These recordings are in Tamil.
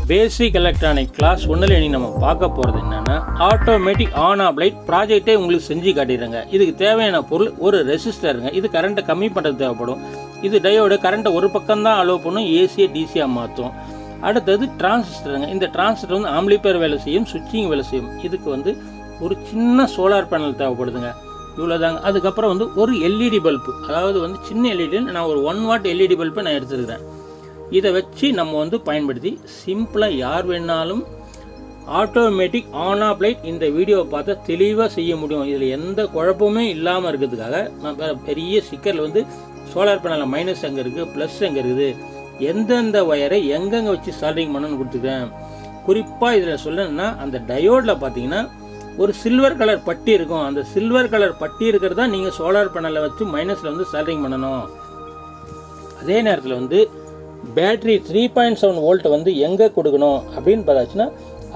பேசிக் எலக்ட்ரானிக் கிளாஸ் ஒன்றில் இனி நம்ம பார்க்க போகிறது என்னென்னா ஆட்டோமேட்டிக் ஆன் ஆஃப் லைட் ப்ராஜெக்டே உங்களுக்கு செஞ்சு காட்டிடுறேங்க. இதுக்கு தேவையான பொருள் ஒரு ரெசிஸ்டருங்க. இது கரண்ட்டை கம்மி பண்ணுறது தேவைப்படும். இது டயோடு கரண்ட்டை ஒரு பக்கம் தான் அலோவ் பண்ணும், ஏசியை டிசியாக மாற்றும். அடுத்தது டிரான்சிஸ்டருங்க. இந்த டிரான்சிஸ்டர் வந்து ஆம்பிளிஃபையர் வேலை செய்யும், சுவிட்சிங் வேலை செய்யும். இதுக்கு வந்து ஒரு சின்ன சோலார் பேனல் தேவைப்படுதுங்க. இவ்வளோதாங்க. அதுக்கப்புறம் வந்து ஒரு எல்இடி பல்பு, அதாவது வந்து சின்ன எல்இடி, நான் ஒரு 1 வாட் எல்இடி பல்பை நான் எடுத்துருக்கிறேன். இதை வச்சு நம்ம வந்து பயன்படுத்தி சிம்பிளாக யார் வேணாலும் ஆட்டோமேட்டிக் ஆன் ஆஃப் லைட் இந்த வீடியோவை பார்த்தா தெளிவாக செய்ய முடியும். இதில் எந்த குழப்பமே இல்லாமல் இருக்கிறதுக்காக நான் பெரிய ஸ்டிக்கரில் வந்து சோலார் பேனலில் மைனஸ் எங்கே இருக்குது, ப்ளஸ் எங்கே இருக்குது, எந்தெந்த ஒயரை எங்கெங்கே வச்சு சால்டிங் பண்ணணும்னு கொடுத்துருக்கேன். குறிப்பாக இதில் சொல்லணும்னா அந்த டயோடில் பார்த்தீங்கன்னா ஒரு சில்வர் கலர் பட்டி இருக்கும். அந்த சில்வர் கலர் பட்டி இருக்கிறது தான் நீங்கள் சோலார் பேனலில் வச்சு மைனஸில் வந்து சால்டிங் பண்ணணும். அதே நேரத்தில் வந்து பேட்ரி 3.7 வோல்ட் வந்து எங்கே கொடுக்கணும் அப்படின்னு பார்த்தாச்சுன்னா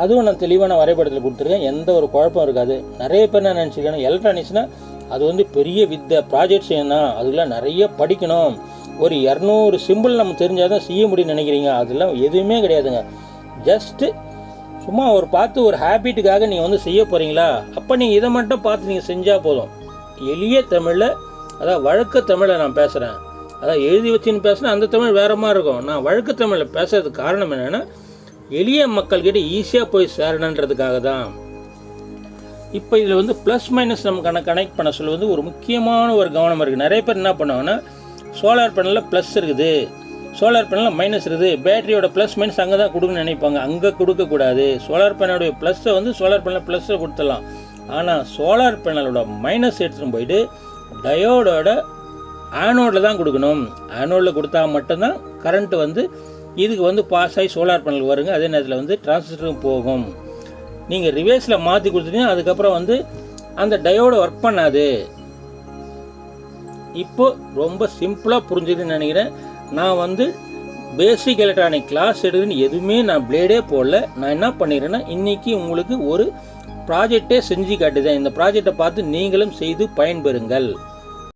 அதுவும் நான் தெளிவான வரைபடத்தில் கொடுத்துருக்கேன். எந்த ஒரு குழப்பம் இருக்காது. நிறைய பேர் நான் நினச்சிக்கிறேன் எலக்ட்ரானிக்ஸ்னால் அது வந்து பெரிய ப்ராஜெக்ட் செய்யணும், அதெல்லாம் நிறைய படிக்கணும், ஒரு 200 சிம்பிள் நம்ம தெரிஞ்சால் தான் செய்ய முடியும்னு நினைக்கிறீங்க. அதெல்லாம் எதுவுமே கிடையாதுங்க. ஜஸ்ட்டு சும்மா பார்த்து ஒரு ஹேபிட்டுக்காக நீங்கள் வந்து செய்ய போகிறீங்களா, அப்போ நீங்கள் இதை மட்டும் பார்த்து நீங்கள் செஞ்சால் போதும். எளிய தமிழில், அதாவது வழக்க தமிழில் நான் பேசுகிறேன். அதான் எழுதி வச்சுன்னு பேசுனா அந்த தமிழ் வேறு மாதிரி இருக்கும். நான் வழக்கு தமிழில் பேசுறதுக்கு காரணம் என்னென்னா எளிய மக்கள்கிட்ட ஈஸியாக போய் சேரணுன்றதுக்காக தான். இப்போ இதில் வந்து ப்ளஸ் மைனஸ் நம்ம கனெக்ட் பண்ண சொல்ல வந்து ஒரு முக்கியமான ஒரு கவனம் இருக்குது. நிறைய பேர் என்ன பண்ணுவாங்கன்னா சோலார் பேனலில் ப்ளஸ் இருக்குது, சோலார் பேனலில் மைனஸ் இருக்குது, பேட்டரியோட ப்ளஸ் மைனஸ் அங்கே தான் கொடுக்கணும்னு நினைப்பாங்க. அங்கே கொடுக்கக்கூடாது. சோலார் பேனலோடைய ப்ளஸ்ஸை வந்து சோலார் பேனலில் ப்ளஸ்ஸை கொடுத்துடலாம். ஆனால் சோலார் பேனலோட மைனஸ் எடுத்துகிட்டு போயிட்டு டயோடோட ஆனோடில் தான் கொடுக்கணும். ஆனோடில் கொடுத்தா மட்டும்தான் கரண்ட்டு வந்து இதுக்கு வந்து பாஸ் ஆகி சோலார் பேனலுக்கு வருங்க. அதே நேரத்தில் வந்து டிரான்சிஸ்டரும் போகும். நீங்கள் ரிவேர்ஸில் மாற்றி கொடுத்துட்டீங்கன்னா அதுக்கப்புறம் வந்து அந்த டயோடு ஒர்க் பண்ணாது. இப்போது ரொம்ப சிம்பிளாக புரிஞ்சுதுன்னு நினைக்கிறேன். நான் வந்து பேசிக் எலக்ட்ரானிக் கிளாஸ் எடுக்குதுன்னு எதுவுமே நான் பிளேடே போடல. நான் என்ன பண்ணிடுறேன்னா இன்றைக்கி உங்களுக்கு ஒரு ப்ராஜெக்டே செஞ்சு காட்டுதேன். இந்த ப்ராஜெக்டை பார்த்து நீங்களும் செய்து பயன்பெறுங்கள்.